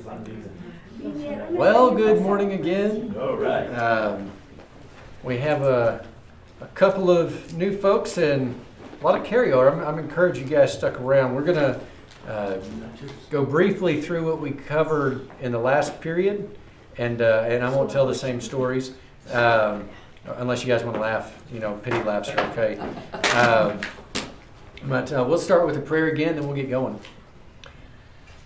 Well, good morning again. All right. We have a couple of new folks and a lot of carryover. I'm encouraged you guys stuck around. We're going to go briefly through what we covered in the last period, and I won't tell the same stories unless you guys want to laugh. You know, pity laughs are okay. But we'll start with a prayer again, then we'll get going.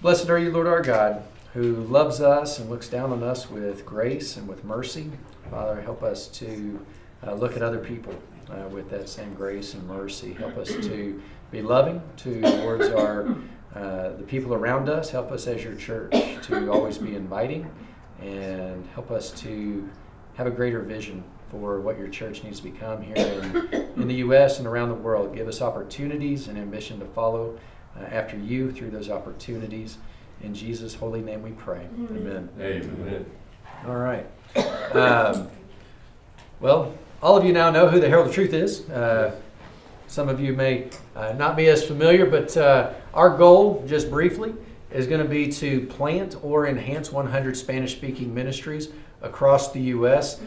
Blessed are you, Lord our God, who loves us and looks down on us with grace and with mercy. Father, help us to look at other people with that same grace and mercy. Help us to be loving towards the people around us. Help us as your church to always be inviting, and help us to have a greater vision for what your church needs to become here in the U.S. and around the world. Give us opportunities and ambition to follow after you through those opportunities. In Jesus' holy name we pray. Amen. Amen. All right. Well, all of you now know who the Herald of Truth is. Some of you may not be as familiar, but our goal, just briefly, is going to be to plant or enhance 100 Spanish-speaking ministries across the U.S.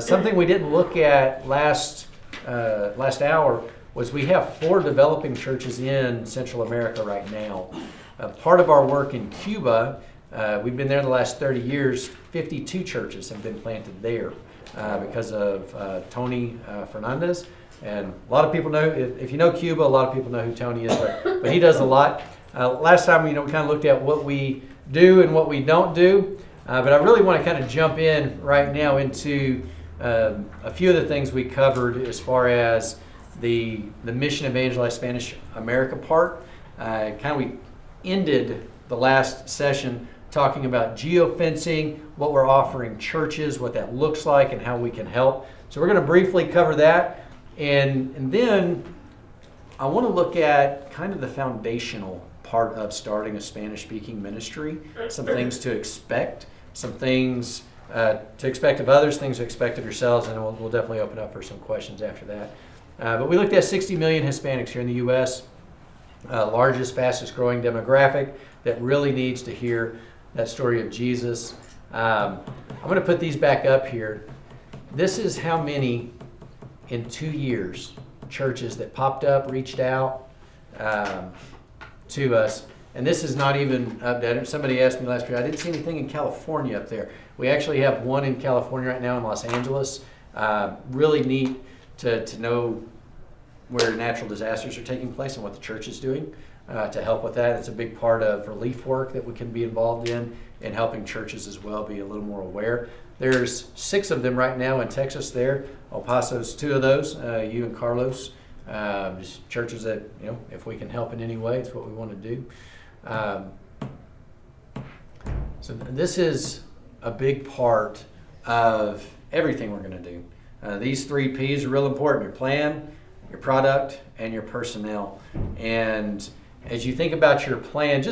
Something we didn't look at last hour was we have 4 developing churches in Central America right now. Part of our work in Cuba, we've been there the last 30 years, 52 churches have been planted there because of Tony Fernandez. And a lot of people know, if you know Cuba, a lot of people know who Tony is, but he does a lot. Last time, we kind of looked at what we do and what we don't do, but I really want to kind of jump in right now into a few of the things we covered as far as the mission evangelize Spanish America part. We ended the last session talking about geofencing, what we're offering churches, what that looks like, and how we can help. So we're going to briefly cover that, and then I want to look at kind of the foundational part of starting a Spanish-speaking ministry, some things to expect, some things to expect of others, things to expect of yourselves, and we'll definitely open up for some questions after that. But we looked at 60 million Hispanics here in the U.S., largest, fastest growing demographic that really needs to hear that story of Jesus. I'm going to put these back up here. This is how many in 2 years churches that popped up, reached out to us. And this is not even updated. Somebody asked me last year, I didn't see anything in California up there. We actually have one in California right now in Los Angeles. Really neat to know where natural disasters are taking place and what the church is doing to help with that. It's a big part of relief work that we can be involved in and helping churches as well be a little more aware. There's 6 of them right now in Texas there. El Paso's 2 of those, you and Carlos. Just churches that, if we can help in any way, it's what we want to do. So this is a big part of everything we're going to do. These 3 P's are real important: your plan, your product, and your personnel. And as you think about your plan,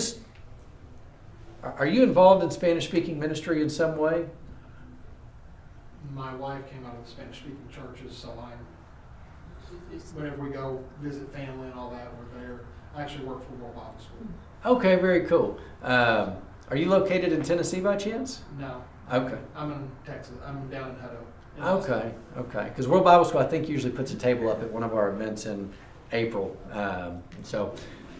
are you involved in Spanish-speaking ministry in some way? My wife came out of the Spanish-speaking churches, so whenever we go visit family and all that, we're there. I actually work for World Bible School. Okay, very cool. Are you located in Tennessee by chance? No. Okay. I'm in Texas. I'm down in Hutto. Okay. Because World Bible School, I think, usually puts a table up at one of our events in April.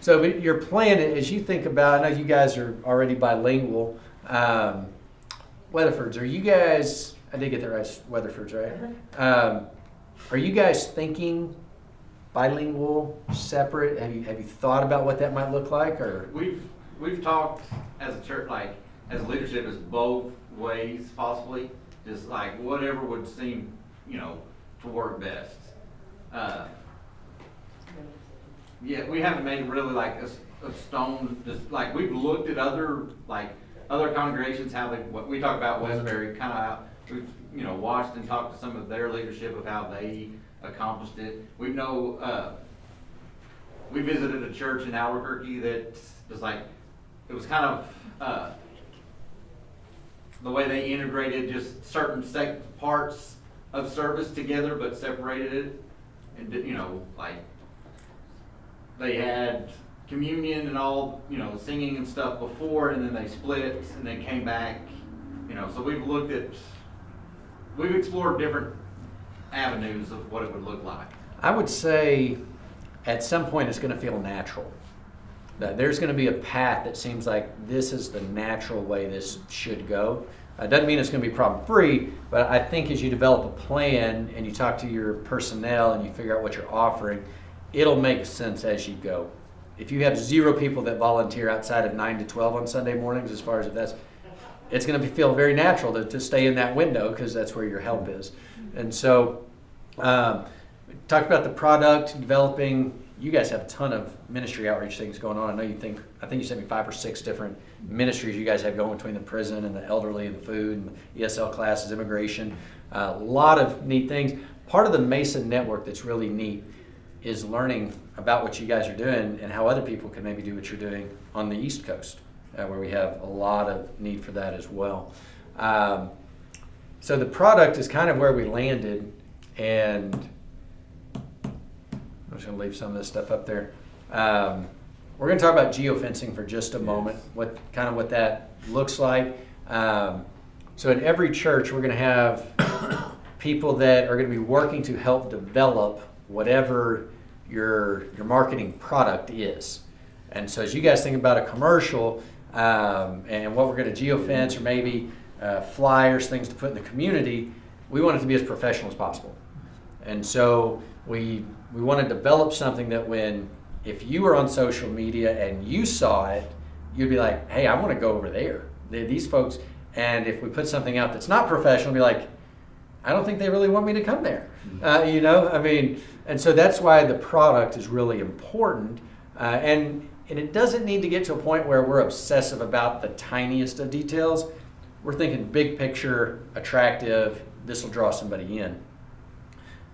So your plan, as you think about, I know you guys are already bilingual. Weatherfords, are you guys? I did get that right. Weatherfords, right? Are you guys thinking bilingual, separate? Have you thought about what that might look like? Or we've talked as a church, like as leadership, as both ways possibly. Just like whatever would seem, to work best. We haven't made really like a stone. Just like we've looked at other congregations, how what we talk about Westbury, kind of how we've watched and talked to some of their leadership of how they accomplished it. We visited a church in Albuquerque that was like, it was kind of the way they integrated just certain parts of service together, but separated it, and like they had communion and all, singing and stuff before, and then they split and then came back. So we've explored different avenues of what it would look like. I would say at some point it's going to feel natural. That there's going to be a path that seems like this is the natural way this should go. Doesn't mean it's going to be problem-free, but I think as you develop a plan and you talk to your personnel and you figure out what you're offering, it'll make sense as you go. If you have 0 people that volunteer outside of 9 to 12 on Sunday mornings, as far as if it's going to feel very natural to stay in that window because that's where your help is. And so, talk about the product, developing. You guys have a ton of ministry outreach things going on. I think you sent me 5 or 6 different ministries you guys have going between the prison and the elderly and the food and the ESL classes, immigration. A lot of neat things. Part of the Mason network that's really neat is learning about what you guys are doing and how other people can maybe do what you're doing on the East Coast, where we have a lot of need for that as well. So the product is kind of where we landed, and I'm just going to leave some of this stuff up there. We're going to talk about geofencing for just a moment, what that looks like. So in every church, we're going to have people that are going to be working to help develop whatever your marketing product is. And so as you guys think about a commercial and what we're going to geofence, or maybe flyers, things to put in the community, we want it to be as professional as possible. And so we want to develop something that if you were on social media and you saw it, you'd be like, hey, I want to go over there. These folks, and if we put something out that's not professional, be like, I don't think they really want me to come there. And so that's why the product is really important. And it doesn't need to get to a point where we're obsessive about the tiniest of details. We're thinking big picture, attractive, this will draw somebody in.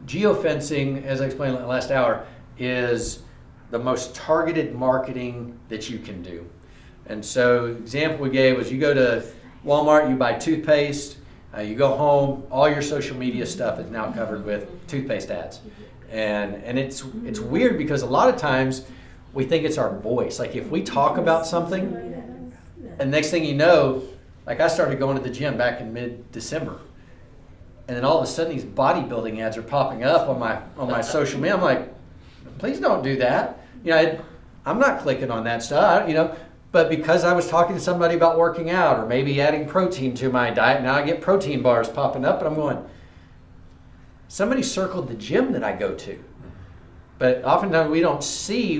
Geofencing, as I explained last hour, is the most targeted marketing that you can do. And so the example we gave was you go to Walmart, you buy toothpaste, you go home, all your social media stuff is now covered with toothpaste ads. And it's weird because a lot of times we think it's our voice. Like if we talk about something, and next thing you know, like I started going to the gym back in mid-December. And then all of a sudden these bodybuilding ads are popping up on my social media. I'm like, please don't do that. I'm not clicking on that stuff, But because I was talking to somebody about working out or maybe adding protein to my diet, now I get protein bars popping up and I'm going, somebody circled the gym that I go to. But oftentimes we don't see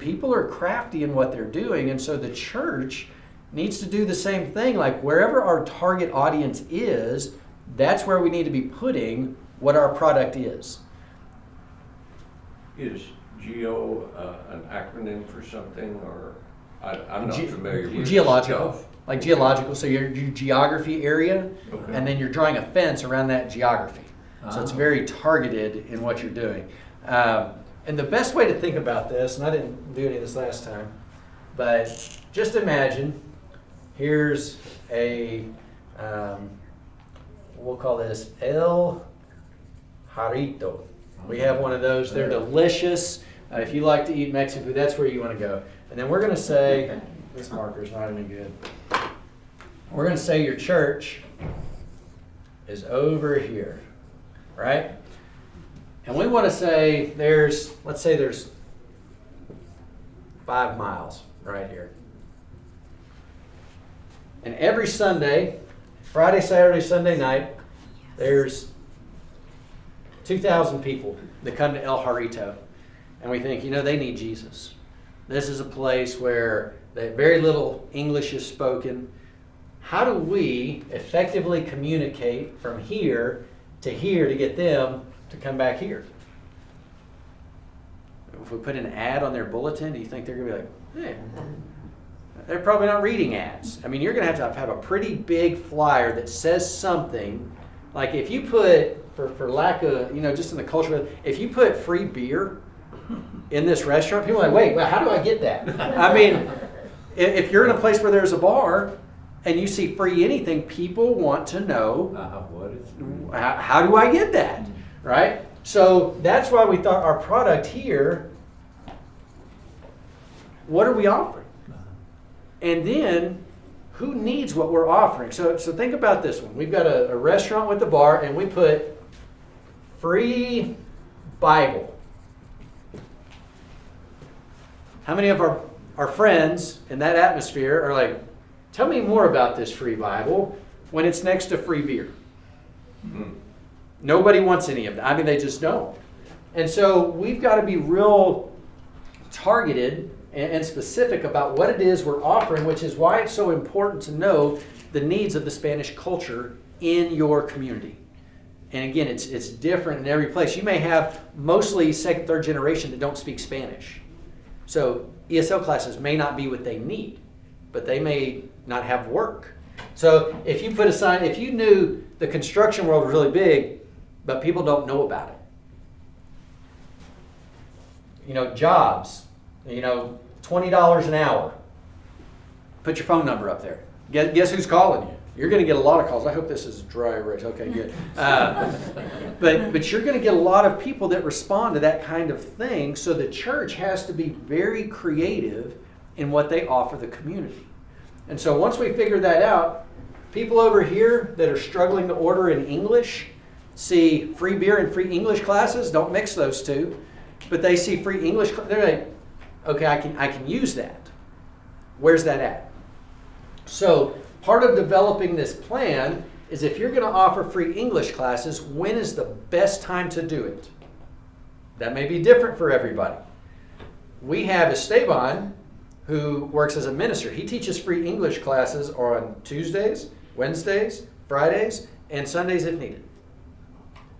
people are crafty in what they're doing. And so the church needs to do the same thing. Like wherever our target audience is, that's where we need to be putting what our product is. Is GEO an acronym for something, or I'm not familiar with geological, stuff. like geological. So your geography area, Okay. and then you're drawing a fence around that geography. So it's very targeted in what you're doing. And the best way to think about this, and I didn't do any of this last time, but just imagine here's a we'll call this El Jarrito. We have one of those. They're delicious. If you like to eat Mexican food, that's where you want to go. And then we're going to say, this marker's not any good. We're going to say your church is over here, right? And we want to say let's say there's 5 miles right here. And every Sunday, Friday, Saturday, Sunday night, there's 2,000 people that come to El Jarrito. And we think, they need Jesus. This is a place where very little English is spoken. How do we effectively communicate from here to get them to come back here? If we put an ad on their bulletin, do you think they're going to be like, hey, they're probably not reading ads. You're going to have a pretty big flyer that says something. Like if you put, for lack of, just in the culture, if you put free beer in this restaurant, people are like, wait, well, how do I get that? If you're in a place where there's a bar and you see free anything, people want to know, how do I get that, right? So that's why we thought our product here what are we offering? And then, who needs what we're offering? So think about this one. We've got a restaurant with a bar, and we put free Bible. How many of our friends in that atmosphere are like, tell me more about this free Bible when it's next to free beer? Mm-hmm. Nobody wants any of that. I mean, they just don't. And so we've got to be real targeted and specific about what it is we're offering, which is why it's so important to know the needs of the Spanish culture in your community. And again, it's different in every place. You may have mostly second, third generation that don't speak Spanish. So ESL classes may not be what they need, but they may not have work. So if you put a sign, if you knew the construction world was really big, but people don't know about it. You know, jobs, you know, $20 an hour. Put your phone number up there. Guess who's calling you? You're going to get a lot of calls. I hope this is dry erase. Okay, good. But you're going to get a lot of people that respond to that kind of thing. So the church has to be very creative in what they offer the community. And so once we figure that out, people over here that are struggling to order in English see free beer and free English classes. Don't mix those two. But they see free English. They're like, okay, I can use that. Where's that at? So part of developing this plan is if you're going to offer free English classes, when is the best time to do it? That may be different for everybody. We have Esteban, who works as a minister. He teaches free English classes on Tuesdays, Wednesdays, Fridays, and Sundays if needed.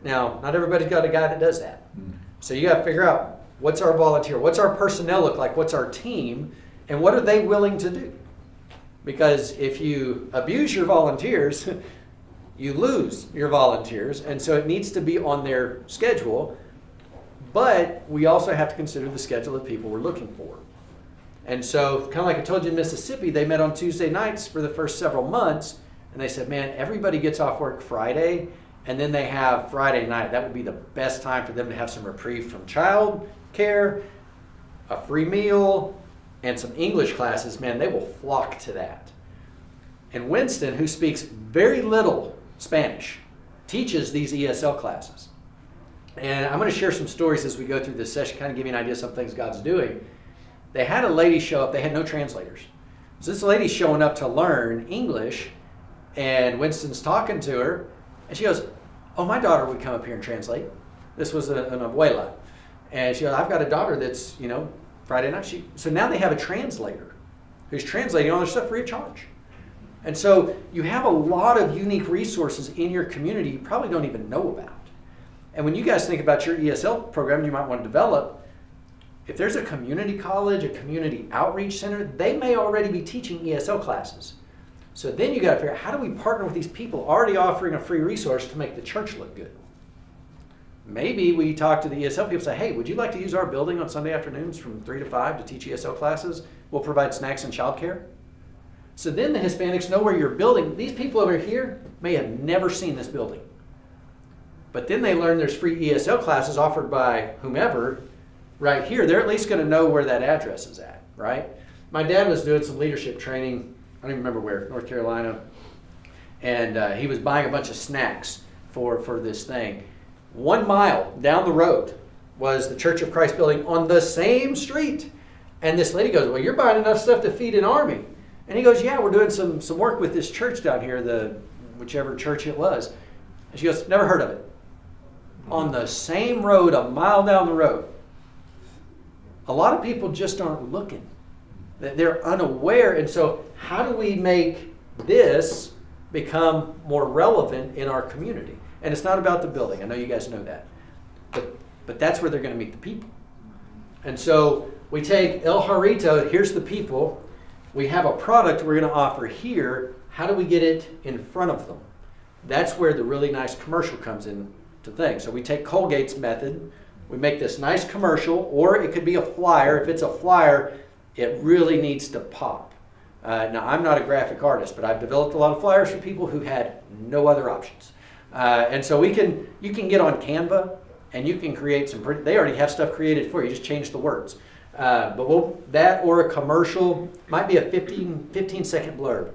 Now, not everybody's got a guy that does that. So you got to figure out, what's our volunteer? What's our personnel look like? What's our team? And what are they willing to do? Because if you abuse your volunteers, you lose your volunteers. And so it needs to be on their schedule. But we also have to consider the schedule of people we're looking for. And so, kind of like I told you in Mississippi, they met on Tuesday nights for the first several months. And they said, man, everybody gets off work Friday. And then they have Friday night. That would be the best time for them to have some reprieve from child care, a free meal, and some English classes. Man, they will flock to that. And Winston, who speaks very little Spanish, teaches these ESL classes. And I'm going to share some stories as we go through this session, kind of give you an idea of some things God's doing. They had a lady show up. They had no translators. So this lady's showing up to learn English, and Winston's talking to her, and she goes, oh, my daughter would come up here and translate. This was an abuela. And she goes, I've got a daughter that's, Friday night. So now they have a translator who's translating all their stuff free of charge. And so you have a lot of unique resources in your community you probably don't even know about. And when you guys think about your ESL program you might want to develop, if there's a community college, a community outreach center, they may already be teaching ESL classes. So then you got to figure out, how do we partner with these people already offering a free resource to make the church look good? Maybe we talk to the ESL people and say, hey, would you like to use our building on Sunday afternoons from 3 to 5 to teach ESL classes? We'll provide snacks and childcare. So then the Hispanics know where you're building. These people over here may have never seen this building. But then they learn there's free ESL classes offered by whomever right here. They're at least going to know where that address is at, right? My dad was doing some leadership training, I don't even remember where, North Carolina. And he was buying a bunch of snacks for this thing. 1 mile down the road was the Church of Christ building on the same street. And this lady goes, well, you're buying enough stuff to feed an army. And he goes, yeah, we're doing some work with this church down here, whichever church it was. And she goes, never heard of it. On the same road, a mile down the road. A lot of people just aren't looking. They're unaware. And so how do we make this become more relevant in our community? And it's not about the building. I know you guys know that. But that's where they're going to meet the people. And so we take El Jarrito, here's the people. We have a product we're going to offer here. How do we get it in front of them? That's where the really nice commercial comes in to things. So we take Colgate's method. We make this nice commercial, or it could be a flyer. If it's a flyer, it really needs to pop. Now, I'm not a graphic artist, but I've developed a lot of flyers for people who had no other options. And so you can get on Canva and you can create they already have stuff created for you, just change the words. But that or a commercial, might be a 15-second blurb.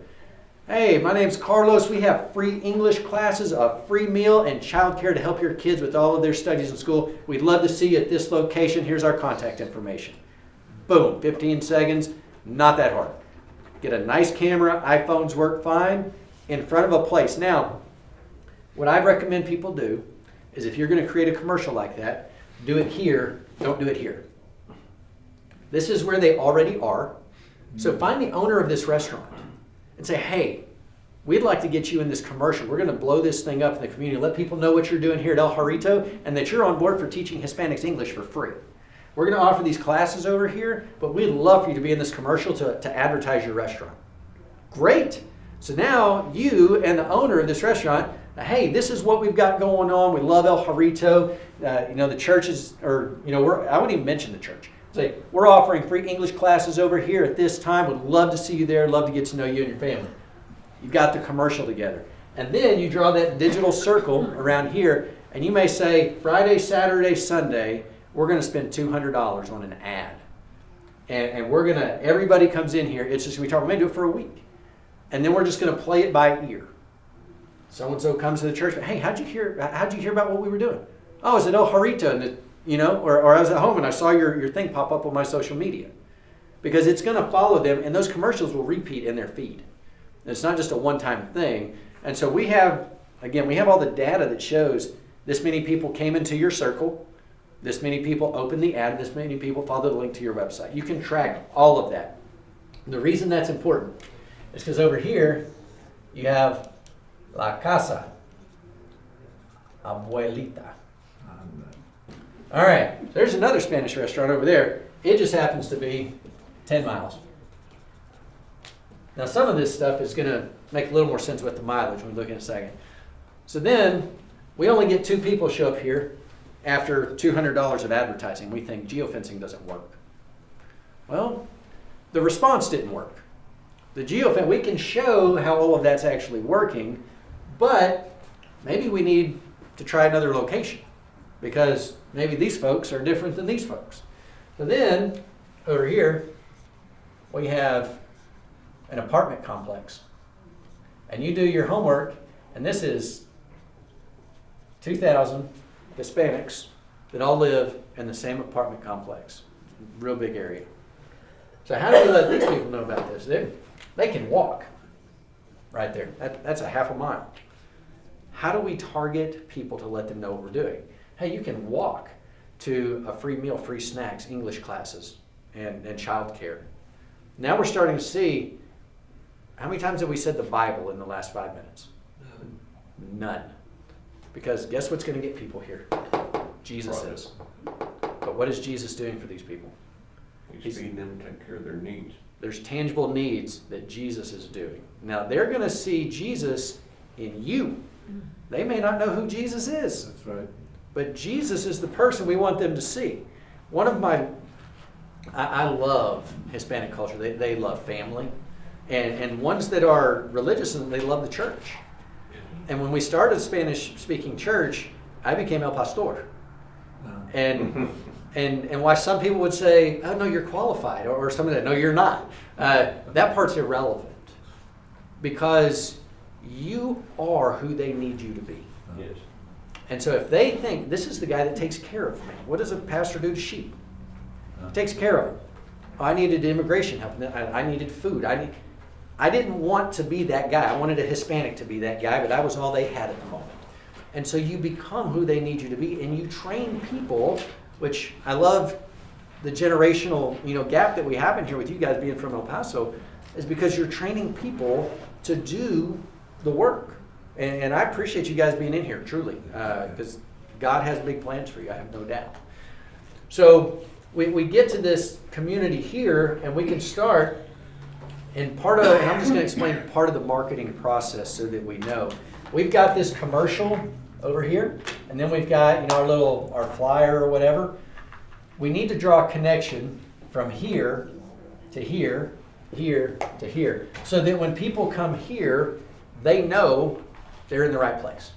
Hey, my name's Carlos. We have free English classes, a free meal, and childcare to help your kids with all of their studies in school. We'd love to see you at this location. Here's our contact information. Boom, 15 seconds, not that hard. Get a nice camera, iPhones work fine, in front of a place. Now, what I recommend people do is if you're going to create a commercial like that, do it here, don't do it here. This is where they already are. So find the owner of this restaurant and say, hey, we'd like to get you in this commercial. We're going to blow this thing up in the community. Let people know what you're doing here at El Jarrito and that you're on board for teaching Hispanics English for free. We're going to offer these classes over here, but we'd love for you to be in this commercial to advertise your restaurant. Great. So now you and the owner of this restaurant, hey, this is what we've got going on. We love El Jarrito. The church is, I wouldn't even mention the church. Say, we're offering free English classes over here at this time. Would love to see you there. Love to get to know you and your family. You've got the commercial together. And then you draw that digital circle around here, and you may say, Friday, Saturday, Sunday, we're going to spend $200 on an ad. And we're going to, everybody comes in here. It's just going to be talking, we may do it for a week. And then we're just going to play it by ear. So-and-so comes to the church, hey, how'd you hear about what we were doing? Oh, I was at El Jarrito, and or I was at home and I saw your thing pop up on my social media. Because it's going to follow them, and those commercials will repeat in their feed. And it's not just a one-time thing. And so we have all the data that shows this many people came into your circle, this many people opened the ad, this many people followed the link to your website. You can track all of that. The reason that's important is because over here you have La Casa Abuelita. All right, there's another Spanish restaurant over there. It just happens to be 10 miles. Now, some of this stuff is going to make a little more sense with the mileage when we look in a second. So then, we only get 2 people show up here after $200 of advertising. We think geofencing doesn't work. Well, the response didn't work. The geofence, we can show how all of that's actually working, but maybe we need to try another location because maybe these folks are different than these folks. So then, over here, we have an apartment complex. And you do your homework, and this is 2,000 Hispanics that all live in the same apartment complex. Real big area. So how do we let these people know about this? They can walk right there. That's a half a mile. How do we target people to let them know what we're doing? Hey, you can walk to a free meal, free snacks, English classes, and childcare. Now we're starting to see, how many times have we said the Bible in the last 5 minutes? None. Because guess what's going to get people here? Jesus is. But what is Jesus doing for these people? He's feeding them, taking care of their needs. There's tangible needs that Jesus is doing. Now they're going to see Jesus in you. They may not know who Jesus is. That's right. But Jesus is the person we want them to see. I love Hispanic culture. They love family. And ones that are religious, and they love the church. And when we started a Spanish-speaking church, I became El Pastor. And why some people would say, oh, no, you're qualified, or something that, no, you're not. That part's irrelevant. Because you are who they need you to be. Yes. And so if they think, this is the guy that takes care of me. What does a pastor do to sheep? He takes care of them. Oh, I needed immigration help. I needed food. I didn't want to be that guy. I wanted a Hispanic to be that guy, but I was all they had at the moment. And so you become who they need you to be, and you train people, which I love the generational gap that we have in here with you guys being from El Paso, is because you're training people to do the work. And I appreciate you guys being in here, truly, because God has big plans for you, I have no doubt. So we get to this community here, and we can start, and I'm just going to explain part of the marketing process so that we know. We've got this commercial over here, and then we've got our flyer or whatever. We need to draw a connection from here to here, here to here, so that when people come here, they know they're in the right place.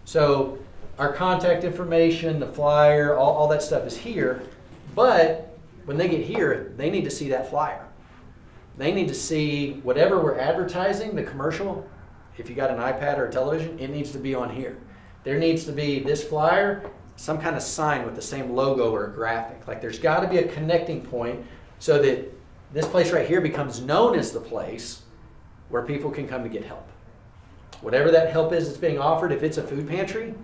So our contact information, the flyer, all that stuff is here, but when they get here, they need to see that flyer. They need to see whatever we're advertising, the commercial. If you got an iPad or a television, it needs to be on here. There needs to be this flyer, some kind of sign with the same logo or graphic. Like there's got to be a connecting point so that this place right here becomes known as the place where people can come to get help. Whatever that help is that's being offered, if it's a food pantry,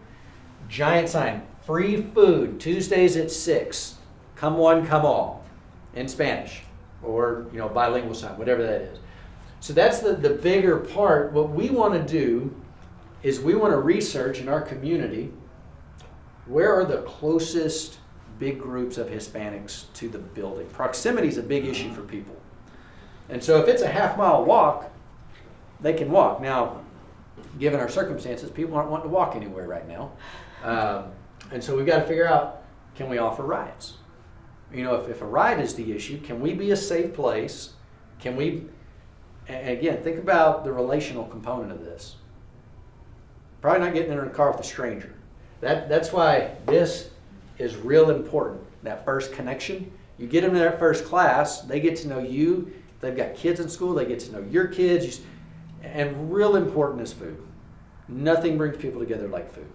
giant sign, free food, Tuesdays at 6, come one, come all, in Spanish, or bilingual sign, whatever that is. So that's the bigger part. What we want to do is we want to research in our community, where are the closest big groups of Hispanics to the building? Proximity is a big issue for people. And so if it's a half-mile walk, they can walk. Now, given our circumstances, people aren't wanting to walk anywhere right now. And so we've got to figure out, can we offer rides? If a ride is the issue, can we be a safe place? Can we, and again, think about the relational component of this. Probably not getting in a car with a stranger. That's why this is real important, that first connection. You get them in that first class, they get to know you. If they've got kids in school, they get to know your kids. And real important is food. Nothing brings people together like food.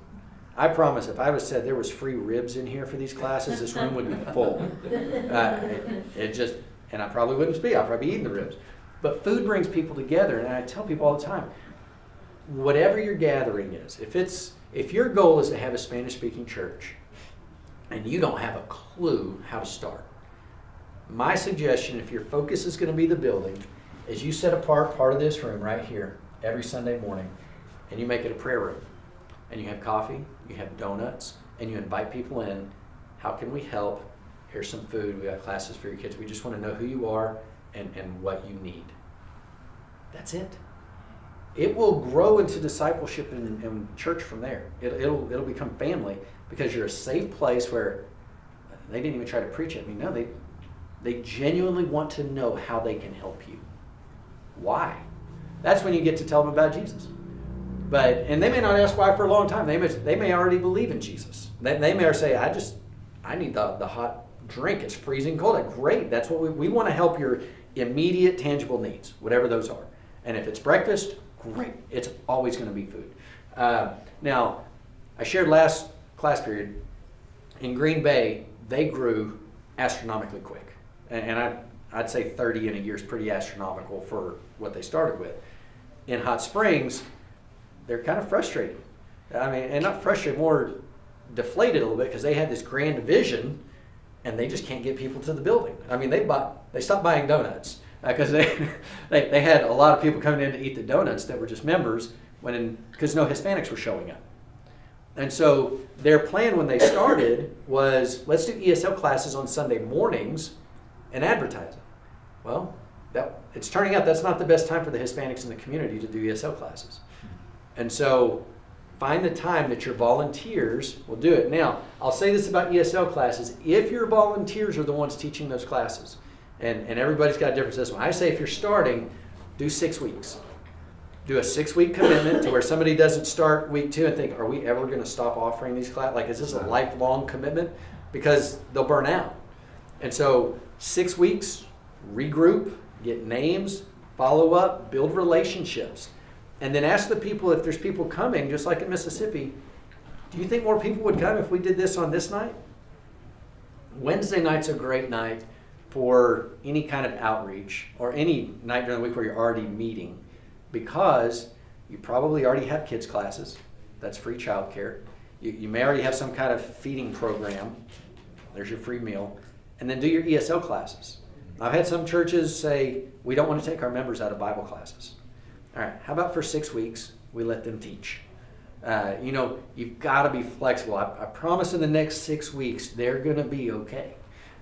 I promise, if I would have said there was free ribs in here for these classes, this room would be full. And I probably wouldn't speak. I'd probably be eating the ribs. But food brings people together, and I tell people all the time, whatever your gathering is, if your goal is to have a Spanish-speaking church, and you don't have a clue how to start, my suggestion, if your focus is going to be the building, is you set apart part of this room right here every Sunday morning, and you make it a prayer room. And you have coffee, you have donuts, and you invite people in. How can we help? Here's some food. We got classes for your kids. We just want to know who you are and what you need. That's it. It will grow into discipleship and church from there. It'll become family because you're a safe place where they didn't even try to preach at me. No, they genuinely want to know how they can help you. Why? That's when you get to tell them about Jesus. And they may not ask why for a long time. They may already believe in Jesus. They may say, I need the hot drink. It's freezing cold. Great. That's what we want to help your immediate tangible needs, whatever those are. And if it's breakfast, great. It's always going to be food. Now, I shared last class period, in Green Bay, they grew astronomically quick. And I'd say 30 in a year is pretty astronomical for what they started with. In Hot Springs, they're kind of frustrated. And not frustrated, more deflated a little bit because they had this grand vision and they just can't get people to the building. They stopped buying donuts because they had a lot of people coming in to eat the donuts that were just members because no Hispanics were showing up. And so their plan when they started was, let's do ESL classes on Sunday mornings and advertise it. Well, it's turning out that's not the best time for the Hispanics in the community to do ESL classes. And so find the time that your volunteers will do it. Now, I'll say this about ESL classes. If your volunteers are the ones teaching those classes, and everybody's got a difference this one, I say if you're starting, do 6 weeks. Do a 6-week commitment to where somebody doesn't start week 2 and think, are we ever going to stop offering these classes? Is this a lifelong commitment? Because they'll burn out. And so 6 weeks, regroup, get names, follow up, build relationships. And then ask the people, if there's people coming, just like in Mississippi, do you think more people would come if we did this on this night? Wednesday night's a great night for any kind of outreach or any night during the week where you're already meeting because you probably already have kids classes. That's free childcare. You may already have some kind of feeding program. There's your free meal. And then do your ESL classes. I've had some churches say, we don't want to take our members out of Bible classes. All right, how about for 6 weeks, we let them teach? You've got to be flexible. I promise in the next 6 weeks, they're going to be okay.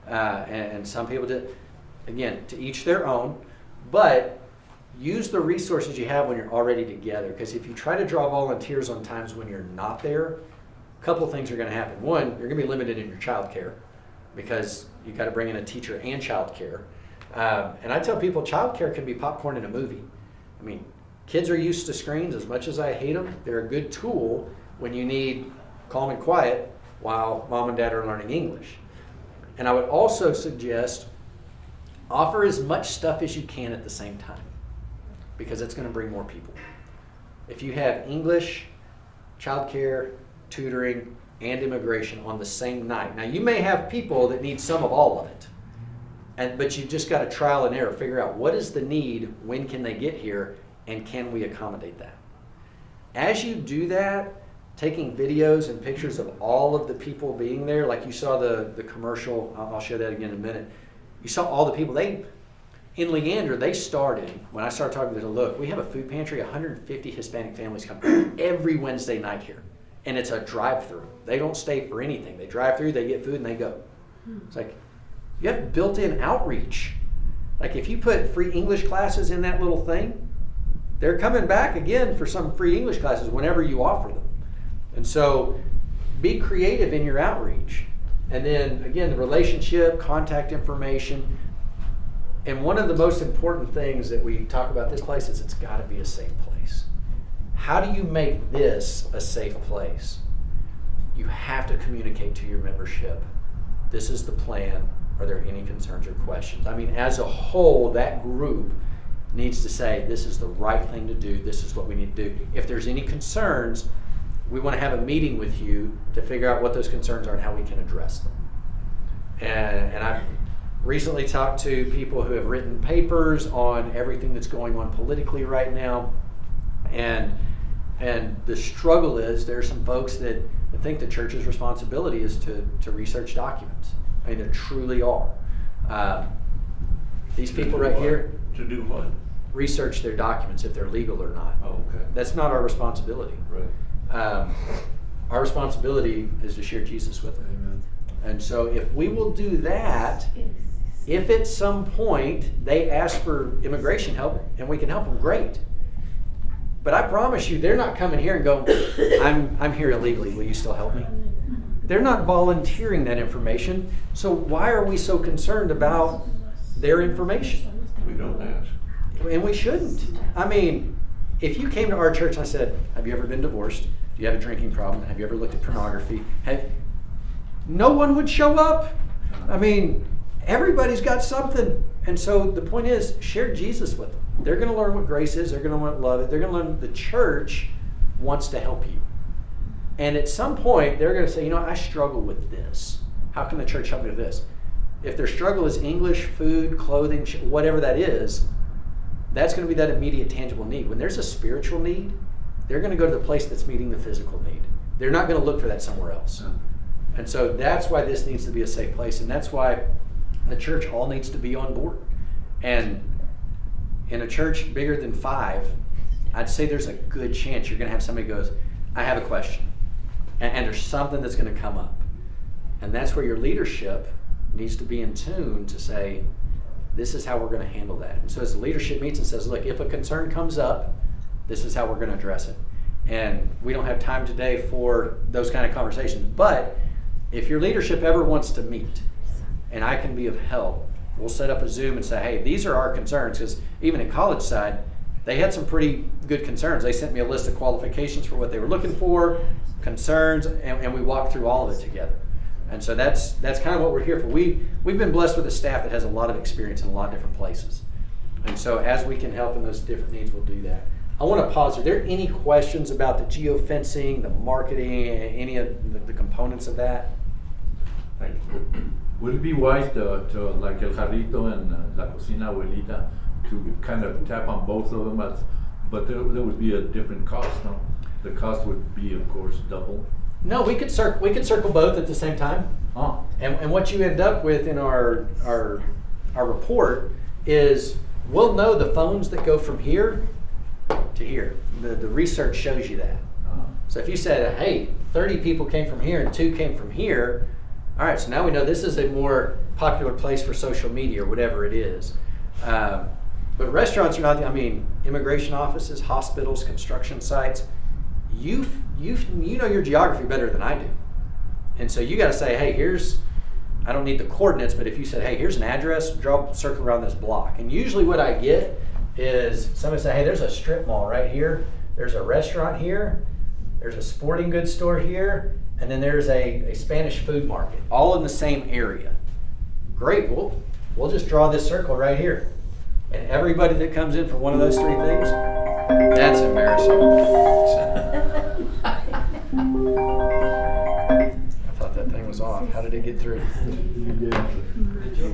And some people do, again, to each their own, but use the resources you have when you're already together. Because if you try to draw volunteers on times when you're not there, a couple of things are going to happen. One, you're going to be limited in your child care because you've got to bring in a teacher and child care. And I tell people child care can be popcorn in a movie. Kids are used to screens. As much as I hate them, they're a good tool when you need calm and quiet while mom and dad are learning English. And I would also suggest offer as much stuff as you can at the same time, because it's going to bring more people. If you have English, childcare, tutoring, and immigration on the same night. Now, you may have people that need some of all of it, but you've just got to trial and error, figure out what is the need, when can they get here, and can we accommodate that? As you do that, taking videos and pictures of all of the people being there, like you saw the commercial, I'll show that again in a minute. You saw all the people. In Leander, they started, when I started talking to them, look, we have a food pantry, 150 Hispanic families come every Wednesday night here. And it's a drive-through. They don't stay for anything. They drive through, they get food, and they go. It's like, you have built-in outreach. Like if you put free English classes in that little thing, they're coming back again for some free English classes whenever you offer them. And so be creative in your outreach. And then again, the relationship, contact information. And one of the most important things that we talk about this place is it's got to be a safe place. How do you make this a safe place? You have to communicate to your membership. This is the plan. Are there any concerns or questions? I mean, as a whole, that group needs to say, this is the right thing to do. This is what we need to do. If there's any concerns, we want to have a meeting with you to figure out what those concerns are and how we can address them. And I've recently talked to people who have written papers on everything that's going on politically right now. And the struggle is there are some folks that think the church's responsibility is to research documents. I mean, there truly are. These people right here. To do what? Research their documents if they're legal or not. Oh, okay. That's not our responsibility. Right. Our responsibility is to share Jesus with them. Amen. And so if we will do that, if at some point they ask for immigration help and we can help them, great. But I promise you, they're not coming here and going, I'm here illegally, will you still help me? They're not volunteering that information, so why are we so concerned about their information? We don't ask. And we shouldn't. I mean, if you came to our church and I said, have you ever been divorced? Do you have a drinking problem? Have you ever looked at pornography? No one would show up. I mean, everybody's got something. And so the point is, share Jesus with them. They're going to learn what grace is. They're going to learn love it. They're going to learn the church wants to help you. And at some point, they're going to say, you know, I struggle with this. How can the church help me with this? If their struggle is English, food, clothing, whatever that is, that's going to be that immediate tangible need. When there's a spiritual need, they're going to go to the place that's meeting the physical need. They're not going to look for that somewhere else. And so that's why this needs to be a safe place. And that's why the church all needs to be on board. And in a church bigger than 5, I'd say there's a good chance you're going to have somebody who goes, I have a question. And there's something that's going to come up. And that's where your leadership needs to be in tune to say, this is how we're going to handle that. And so as the leadership meets and says, look, if a concern comes up, this is how we're going to address it. And we don't have time today for those kind of conversations. But if your leadership ever wants to meet and I can be of help, we'll set up a Zoom and say, hey, these are our concerns. Because even in college side, they had some pretty good concerns. They sent me a list of qualifications for what they were looking for, concerns, and we walked through all of it together. And so that's kind of what we're here for. We've been blessed with a staff that has a lot of experience in a lot of different places. And so as we can help in those different needs, we'll do that. I want to pause. Are there any questions about the geofencing, the marketing, any of the components of that? Thank you. Would it be wise to like El Jarrito and La Cocina Abuelita, to kind of tap on both of them, but there would be a different cost, no? The cost would be, of course, double. No, we could circle both at the same time. Oh. And what you end up with in our report is we'll know the phones that go from here to here. The research shows you that. So if you said, hey, 30 people came from here and 2 came from here, all right, so now we know this is a more popular place for social media or whatever it is. But restaurants are not, immigration offices, hospitals, construction sites, you know your geography better than I do. And so you got to say, hey, I don't need the coordinates, but if you said, hey, here's an address, draw a circle around this block. And usually what I get is somebody say, hey, there's a strip mall right here. There's a restaurant here. There's a sporting goods store here. And then there's a Spanish food market, all in the same area. Great, we'll just draw this circle right here. And everybody that comes in for one of those three things, that's embarrassing. I thought that thing was off. How did it get through?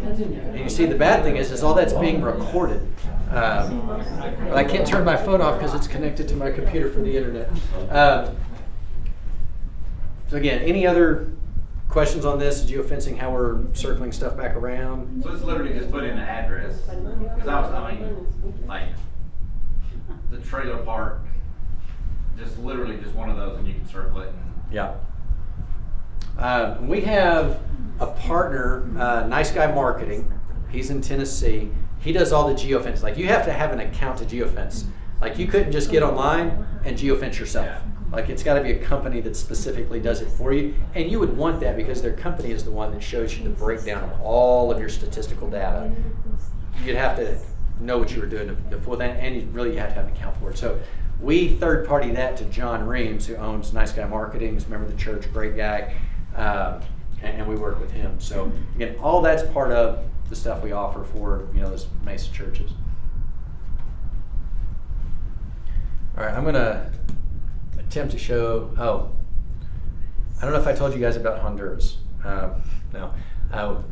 And you see, the bad thing is all that's being recorded. But I can't turn my phone off because it's connected to my computer for the internet. So again, any other questions on this? Geofencing, how we're circling stuff back around? So it's literally just put in an address. Because I mean, like, the trailer park, just literally just one of those and you can circle it. Yeah. We have a partner, Nice Guy Marketing. He's in Tennessee. He does all the geofence. Like, you have to have an account to geofence. Like, you couldn't just get online and geofence yourself. Like, it's got to be a company that specifically does it for you. And you would want that because their company is the one that shows you the breakdown of all of your statistical data. You'd have to know what you were doing before that, and you have to have an account for it. So we third party that to John Reams, who owns Nice Guy Marketing. He's a member of the church, great guy. And we work with him. So again, all that's part of the stuff we offer for those Mesa churches. All right, I'm gonna attempt to show. I don't know if I told you guys about Honduras. No,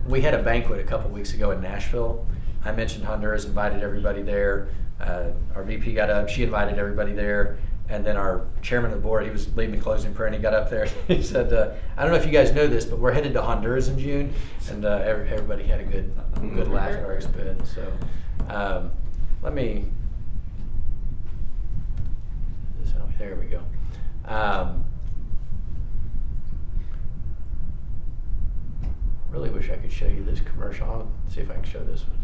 we had a banquet a couple weeks ago in Nashville. I mentioned Honduras, invited everybody there. Our VP got up, she invited everybody there. And then our chairman of the board, he was leading the closing prayer, and he got up there. He said, "I don't know if you guys know this, but we're headed to Honduras in June." And everybody had a good laugh at our expense. So let me. There we go. Really wish I could show you this commercial. I'll see if I can show this one.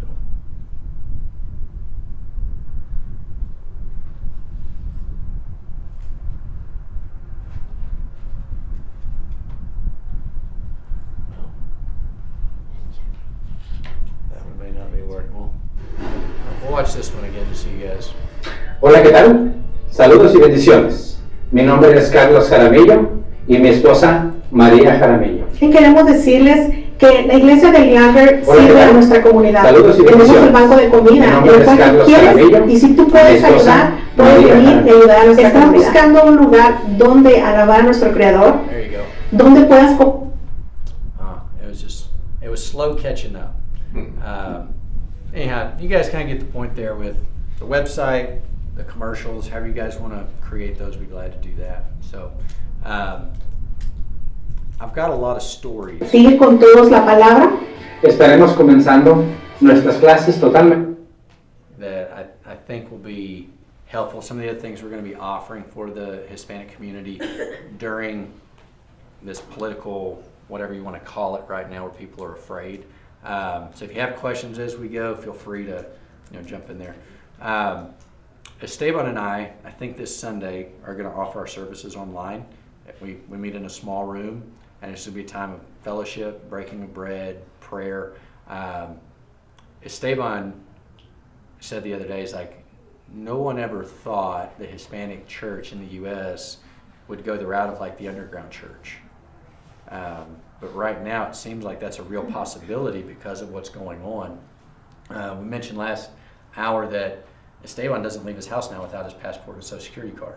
We'll watch this one again to see you guys. Hola, ¿qué tal? Saludos y bendiciones. Mi nombre es Carlos Jaramillo y mi esposa María Jaramillo. Y queremos decirles que la iglesia de Leander Hola, sirve ¿qué a tal? nuestra comunidad. Saludos y Tenemos bendiciones. el banco de Mi comida, nombre en el es cual tú Carlos quieres, Jaramillo, y si tú mi puedes esposa, ayudar, puedes María venir y Jaramillo. ayudar a nuestra Estamos comunidad. Buscando un lugar donde alabar a nuestro Creador, There you go. donde puedas It was slow catching up. Anyhow, you guys kind of get the point there with the website, the commercials, however you guys want to create those, we'd be glad to do that. So I've got a lot of stories. sigue con todos la palabra. Estaremos comenzando nuestras clases totalmente. That I think will be helpful. Some of the other things we're going to be offering for the Hispanic community during this political, whatever you want to call it right now, where people are afraid. So if you have questions as we go, feel free to jump in there. Esteban and I think this Sunday are going to offer our services online. We meet in a small room, and it's going to be a time of fellowship, breaking of bread, prayer. Esteban said the other day, is like, no one ever thought the Hispanic church in the U.S. would go the route of like the underground church. But right now it seems like that's a real possibility because of what's going on. We mentioned last hour that Esteban doesn't leave his house now without his passport and social security card.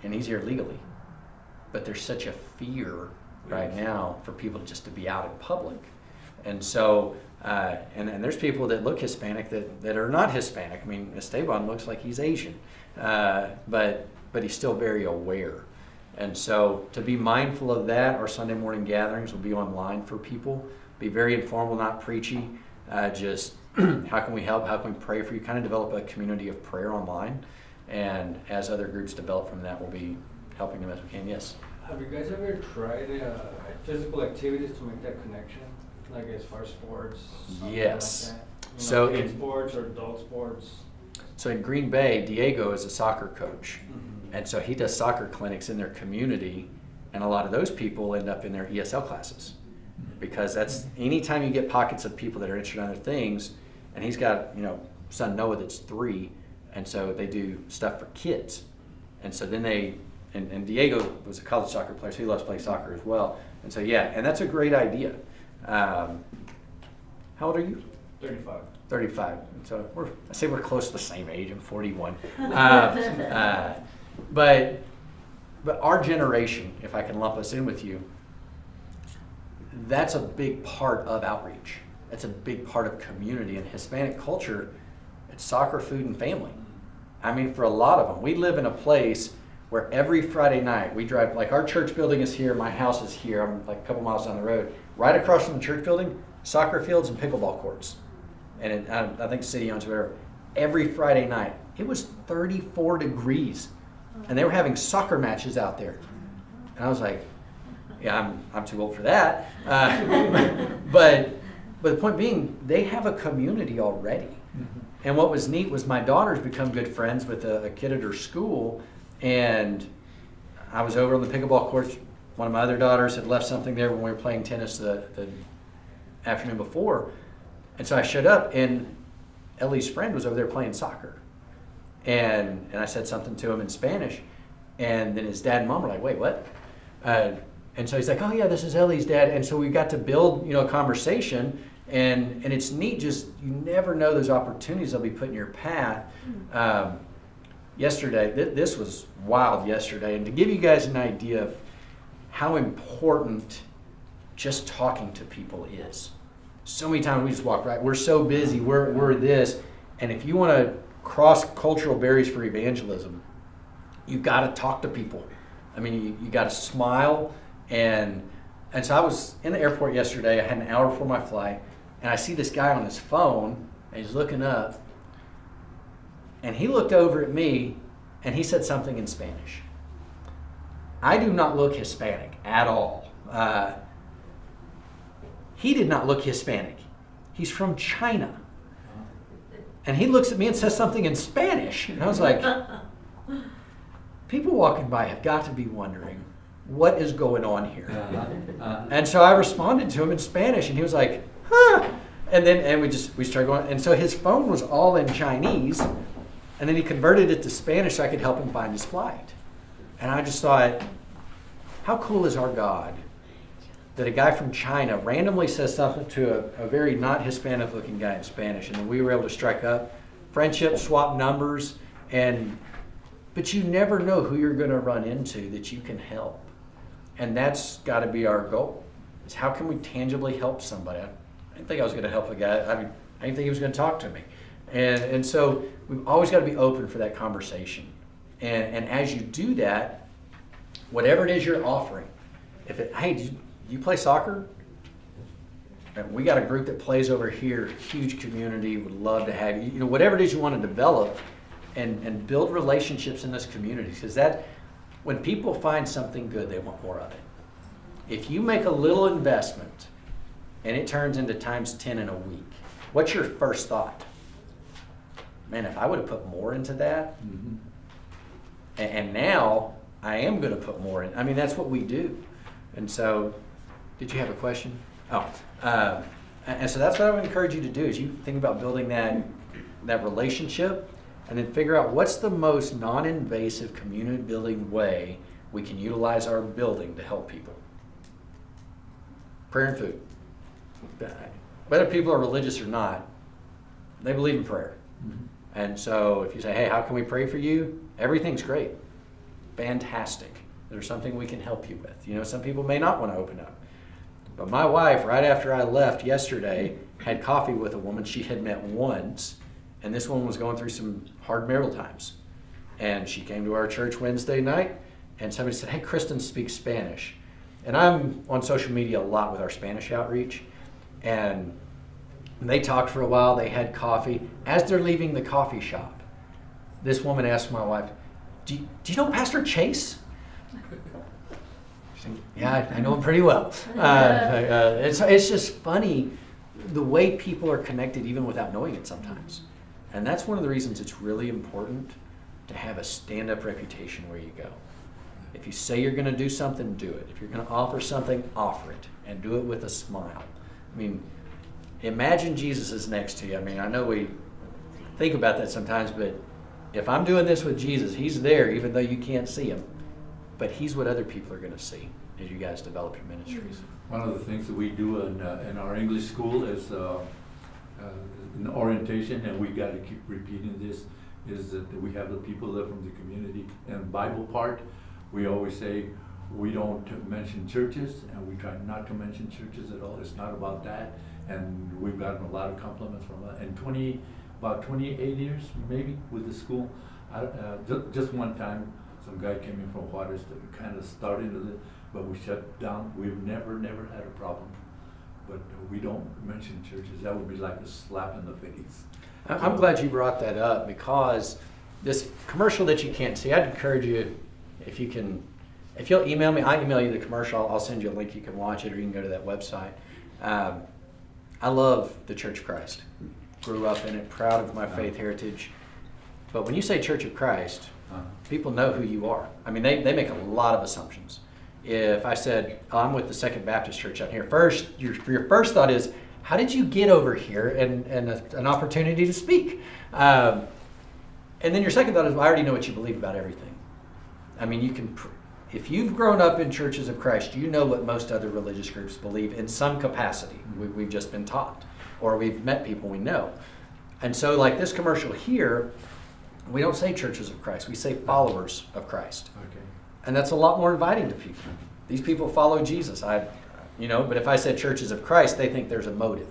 And he's here legally. But there's such a fear right now for people just to be out in public. And so, and there's people that look Hispanic that are not Hispanic. I mean, Esteban looks like he's Asian, but he's still very aware. And so to be mindful of that, our Sunday morning gatherings will be online for people. Be very informal, not preachy. Just how can we help? How can we pray for you? Kind of develop a community of prayer online. And as other groups develop from that, we'll be helping them as we can. Yes? Have you guys ever tried physical activities to make that connection? Like as far as sports? Yes. Like that? So kid in- sports or adult sports? So in Green Bay, Diego is a soccer coach. And so he does soccer clinics in their community, and a lot of those people end up in their ESL classes. Because that's anytime you get pockets of people that are interested in other things, and he's got, son Noah that's 3, and so they do stuff for kids. And so then and Diego was a college soccer player, so he loves playing soccer as well. And so and that's a great idea. How old are you? 35. 35. So I say we're close to the same age. I'm 41. But our generation, if I can lump us in with you, that's a big part of outreach. That's a big part of community. In Hispanic culture, it's soccer, food, and family. I mean, for a lot of them, we live in a place where every Friday night we drive, like our church building is here, my house is here, I'm like a couple miles down the road. Right across from the church building, soccer fields and pickleball courts. And I think the city owns whatever. Every Friday night, it was 34 degrees. And they were having soccer matches out there. And I was like, yeah, I'm too old for that. But the point being, they have a community already. And what was neat was my daughter's become good friends with a kid at her school. And I was over on the pickleball courts. One of my other daughters had left something there when we were playing tennis the afternoon before. And so I showed up, and Ellie's friend was over there playing soccer. And I said something to him in Spanish. And then his dad and mom were like, wait, what? And so he's like, oh yeah, this is Ellie's dad. And so we got to build, a conversation. And it's neat, just you never know those opportunities they'll be put in your path. Yesterday, this was wild yesterday. And to give you guys an idea of how important just talking to people is. So many times we just walk right. We're so busy. We're this. And if you want to cross cultural barriers for evangelism, you got to talk to people. I mean, you got to smile. And so I was in the airport yesterday. I had an hour before my flight. And I see this guy on his phone. And he's looking up. And he looked over at me. And he said something in Spanish. I do not look Hispanic at all. He did not look Hispanic. He's from China. And he looks at me and says something in Spanish. And I was like, people walking by have got to be wondering, what is going on here? And so I responded to him in Spanish, and he was like, huh. And we started going. And so his phone was all in Chinese. And then he converted it to Spanish so I could help him find his flight. And I just thought, how cool is our God that a guy from China randomly says something to a very not Hispanic looking guy in Spanish, and then we were able to strike up friendship, swap numbers, but you never know who you're going to run into that you can help. And that's got to be our goal, is how can we tangibly help somebody? I didn't think I was going to help a guy. I didn't think he was going to talk to me. And so we've always got to be open for that conversation. And as you do that, whatever it is you're offering, hey, do you play soccer? And we got a group that plays over here, huge community, would love to have you. Whatever it is you want to develop and build relationships in this community. Because when people find something good, they want more of it. If you make a little investment and it turns into times 10 in a week, what's your first thought? Man, if I would have put more into that, and now I am going to put more in. I mean, that's what we do. And so, did you have a question? And so that's what I would encourage you to do, is you think about building that relationship, and then figure out what's the most non-invasive community building way we can utilize our building to help people. Prayer and food. Whether people are religious or not, they believe in prayer. And so if you say, hey, how can we pray for you? Everything's great. Fantastic. There's something we can help you with. Some people may not want to open up. But my wife, right after I left yesterday, had coffee with a woman she had met once, and this woman was going through some hard marital times. And she came to our church Wednesday night, and somebody said, hey, Kristen speaks Spanish. And I'm on social media a lot with our Spanish outreach, and they talked for a while, they had coffee. As they're leaving the coffee shop, this woman asked my wife, do you know Pastor Chase? She said, yeah, I know him pretty well. It's just funny the way people are connected even without knowing it sometimes. And that's one of the reasons it's really important to have a stand-up reputation where you go. If you say you're going to do something, do it. If you're going to offer something, offer it. And do it with a smile. I mean, imagine Jesus is next to you. I mean, I know we think about that sometimes, but if I'm doing this with Jesus, he's there even though you can't see him. But he's what other people are going to see as you guys develop your ministries. One of the things that we do in our English school is an orientation, and we got to keep repeating this, is that we have the people that are from the community. And Bible part, we always say we don't mention churches, and we try not to mention churches at all. It's not about that. And we've gotten a lot of compliments from that. And about 28 years maybe with the school. Just one time, some guy came in from Juarez to kind of start into it, but we shut down. We've never had a problem. But we don't mention churches. That would be like a slap in the face. I'm glad you brought that up, because this commercial that you can't see, I'd encourage you, if you'll email me, I email you the commercial, I'll send you a link, you can watch it, or you can go to that website. I love the Church of Christ. Grew up in it, proud of my faith heritage. But when you say Church of Christ, people know who you are. I mean, they make a lot of assumptions. If I said, oh, I'm with the Second Baptist Church out here, first, your first thought is, how did you get over here and an opportunity to speak? And then your second thought is, well, I already know what you believe about everything. I mean, if you've grown up in Churches of Christ, you know what most other religious groups believe in some capacity. We've just been taught, or we've met people we know. And so like this commercial here, we don't say Churches of Christ, we say followers of Christ. Okay. And that's a lot more inviting to people. These people follow Jesus. But if I said Churches of Christ, they think there's a motive.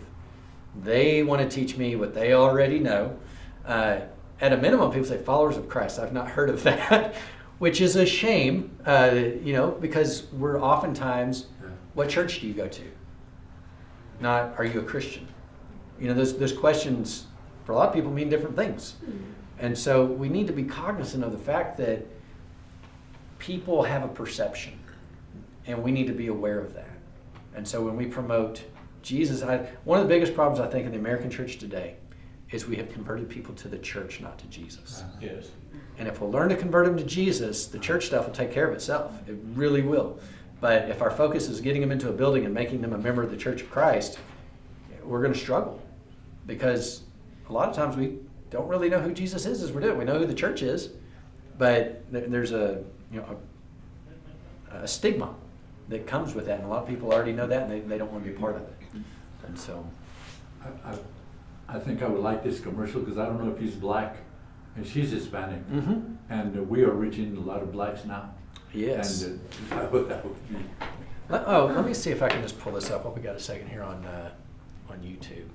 They want to teach me what they already know. At a minimum, people say followers of Christ. I've not heard of that, which is a shame, because we're oftentimes, what church do you go to? Not, are you a Christian? Those questions for a lot of people mean different things. And so we need to be cognizant of the fact that people have a perception, and we need to be aware of that. And so when we promote Jesus, one of the biggest problems I think in the American church today is we have converted people to the church, not to Jesus. Yes. And if we'll learn to convert them to Jesus, the church stuff will take care of itself. It really will. But if our focus is getting them into a building and making them a member of the Church of Christ, we're going to struggle, because a lot of times we don't really know who Jesus is as we're doing. We know who the church is, but there's a stigma that comes with that, and a lot of people already know that, and they don't want to be part of it. And so, I think I would like this commercial, because I don't know if he's black, and she's Hispanic, and we are reaching a lot of blacks now. Yes. And that would be. Let me see if I can just pull this up while we got a second here on YouTube.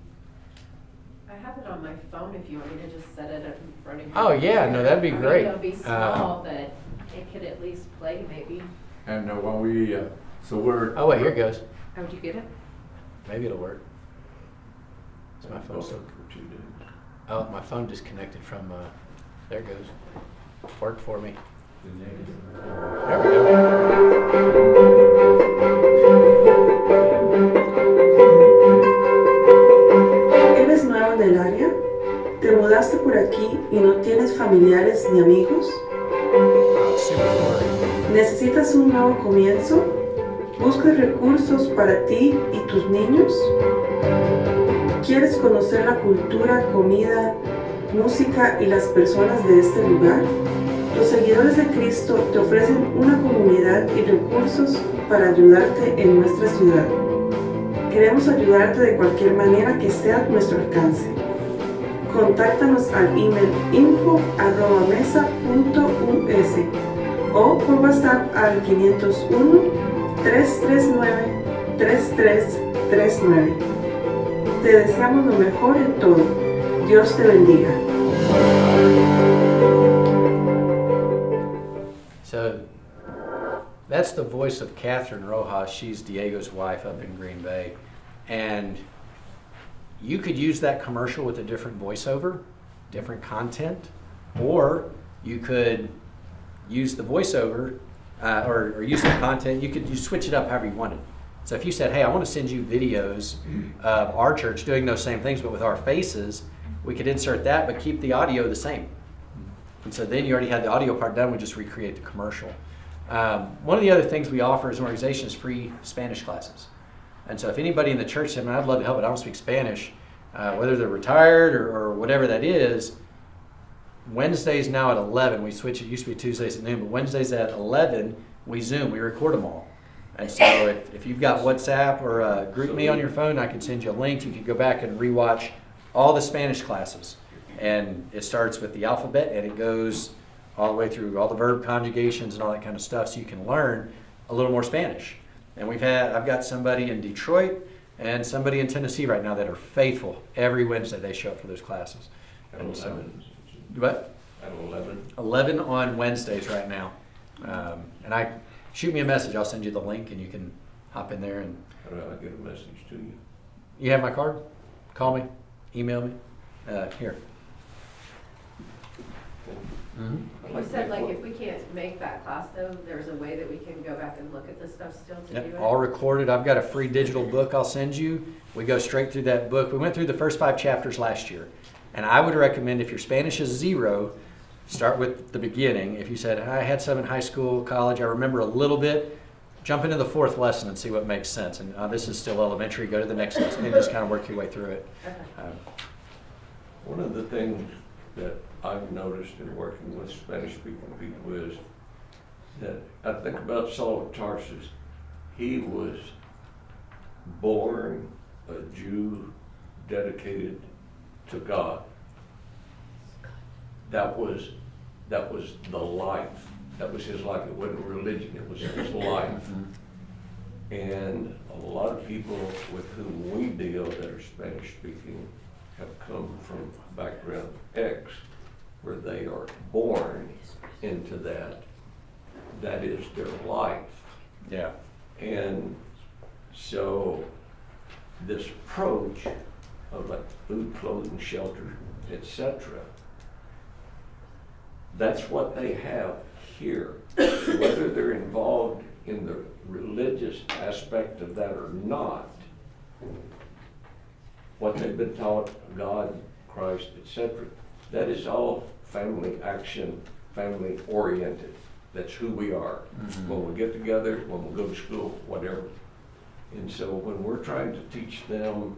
I have it on my phone if you want me to just set it in front of you. Oh yeah, no, that'd be great. It'll be small, but it could at least play maybe. And when we, so we're. Oh wait, here it goes. Oh, did you get it? Maybe it'll work. Is my phone still? Oh, my phone disconnected from. There it goes. Worked for me. There we ¿Eres nuevo en el área? ¿Te mudaste por aquí y no tienes familiares ni amigos? ¿Necesitas un nuevo comienzo? ¿Buscas recursos para ti y tus niños? ¿Quieres conocer la cultura, comida, música y las personas de este lugar? Los seguidores de Cristo te ofrecen una comunidad y recursos para ayudarte en nuestra ciudad. Queremos ayudarte de cualquier manera que esté a nuestro alcance. Contáctanos al email info@mesa.us o por WhatsApp al 501-339-3339. Te deseamos lo mejor en todo. Dios te bendiga. So that's the voice of Catherine Rojas. She's Diego's wife up in Green Bay. And you could use that commercial with a different voiceover, different content, or you could use the voiceover or use the content. You switch it up however you wanted. So if you said, hey, I want to send you videos of our church doing those same things but with our faces, we could insert that but keep the audio the same. And so then you already had the audio part done, we just recreate the commercial. One of the other things we offer as an organization is free Spanish classes. And so if anybody in the church said, man, I'd love to help, but I don't speak Spanish, whether they're retired or whatever that is, Wednesdays now at 11, we switch, it used to be Tuesdays at noon, but Wednesdays at 11, we Zoom, we record them all. And so if you've got WhatsApp or GroupMe on your phone, I can send you a link. You can go back and rewatch all the Spanish classes. And it starts with the alphabet and it goes all the way through all the verb conjugations and all that kind of stuff, so you can learn a little more Spanish. And I've got somebody in Detroit and somebody in Tennessee right now that are faithful. Every Wednesday they show up for those classes. At And so, 11. what? At 11. 11 on Wednesdays right now. And shoot me a message. I'll send you the link and you can hop in there. And How do I get a message to you? you have my card? Call me, email me. Here. I'd You to said make like one. if we can't make that class though, there's a way that we can go back and look at this stuff still to do Yep, it? all recorded. I've got a free digital book I'll send you. We go straight through that book. We went through the first 5 chapters last year. And I would recommend, if your Spanish is 0, start with the beginning. If you said, I had some in high school, college, I remember a little bit, jump into the 4th lesson and see what makes sense. And this is still elementary, go to the next lesson and just kind of work your way through it. Okay. One of the things that I've noticed in working with Spanish-speaking people is that I think about Saul of Tarsus. He was born a Jew dedicated to God. That was the life. That was his life. It wasn't religion, it was his life. And a lot of people with whom we deal that are Spanish-speaking have come from background X, where they are born into that. That is their life. Yeah. And so this approach of like food, clothing, shelter, etc., that's what they have here. Whether they're involved in the religious aspect of that or not, what they've been taught, God, Christ, etc., that is all family action, family oriented. That's who we are. When we get together, when we go to school, whatever. And so when we're trying to teach them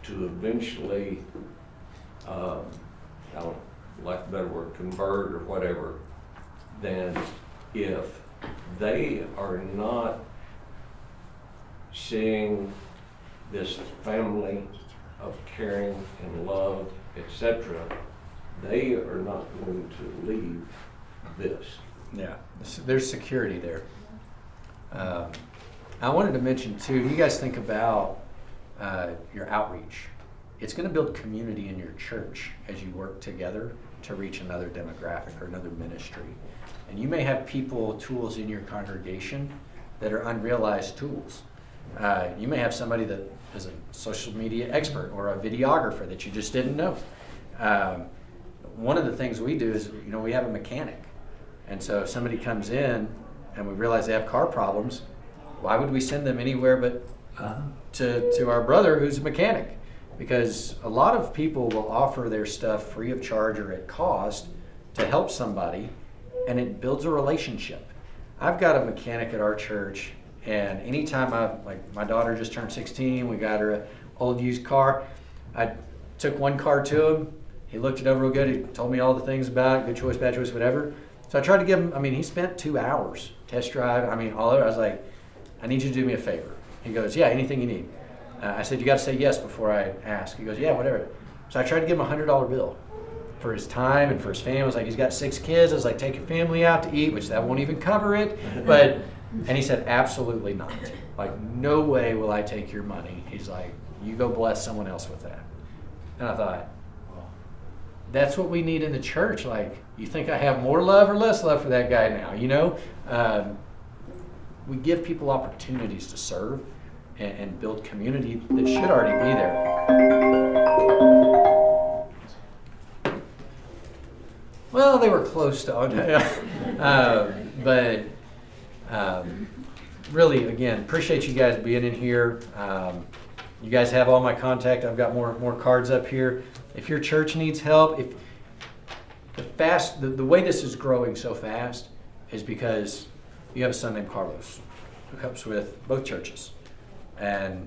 to eventually, I don't like a better word, convert or whatever, then if they are not seeing this family of caring and love, etc., they are not going to leave this. Yeah, there's security there. I wanted to mention too, you guys think about your outreach. It's going to build community in your church as you work together to reach another demographic or another ministry. And you may have people, tools in your congregation that are unrealized tools. You may have somebody that is a social media expert or a videographer that you just didn't know. One of the things we do is, we have a mechanic. And so if somebody comes in and we realize they have car problems, why would we send them anywhere but to our brother who's a mechanic? Because a lot of people will offer their stuff free of charge or at cost to help somebody, and it builds a relationship. I've got a mechanic at our church, and anytime my daughter just turned 16, we got her an old used car. I took one car to him. He looked it over real good. He told me all the things about it, good choice, bad choice, whatever. So I tried to give him, he spent 2 hours test drive. All over. I was like, I need you to do me a favor. He goes, yeah, anything you need. I said, you got to say yes before I ask. He goes, yeah, whatever. So I tried to give him a $100 bill for his time and for his family. I was like, he's got 6 kids. I was like, take your family out to eat, which that won't even cover it. And he said, absolutely not. Like, no way will I take your money. He's like, you go bless someone else with that. And I thought, that's what we need in the church. Like, you think I have more love or less love for that guy now, we give people opportunities to serve and build community that should already be there. Well, they were close to, really, again, appreciate you guys being in here. You guys have all my contact. I've got more cards up here. If your church needs help, the way this is growing so fast is because you have a son named Carlos who helps with both churches. And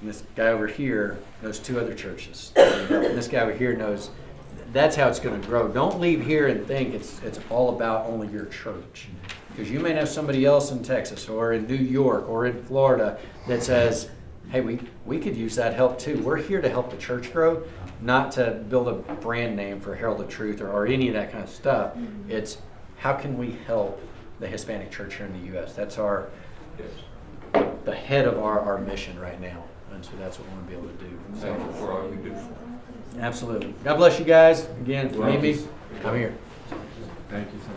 this guy over here knows 2 other churches. And this guy over here knows. That's how it's going to grow. Don't leave here and think it's all about only your church. Because you may have somebody else in Texas or in New York or in Florida that says, hey, we could use that help too. We're here to help the church grow, not to build a brand name for Herald of Truth or any of that kind of stuff. It's how can we help the Hispanic church here in the U.S. That's the head of our mission right now. And so that's what we want to be able to do. Thankful for all you do. Absolutely. God bless you guys. Again, if you Well, need me, I'm here. Thank you so much.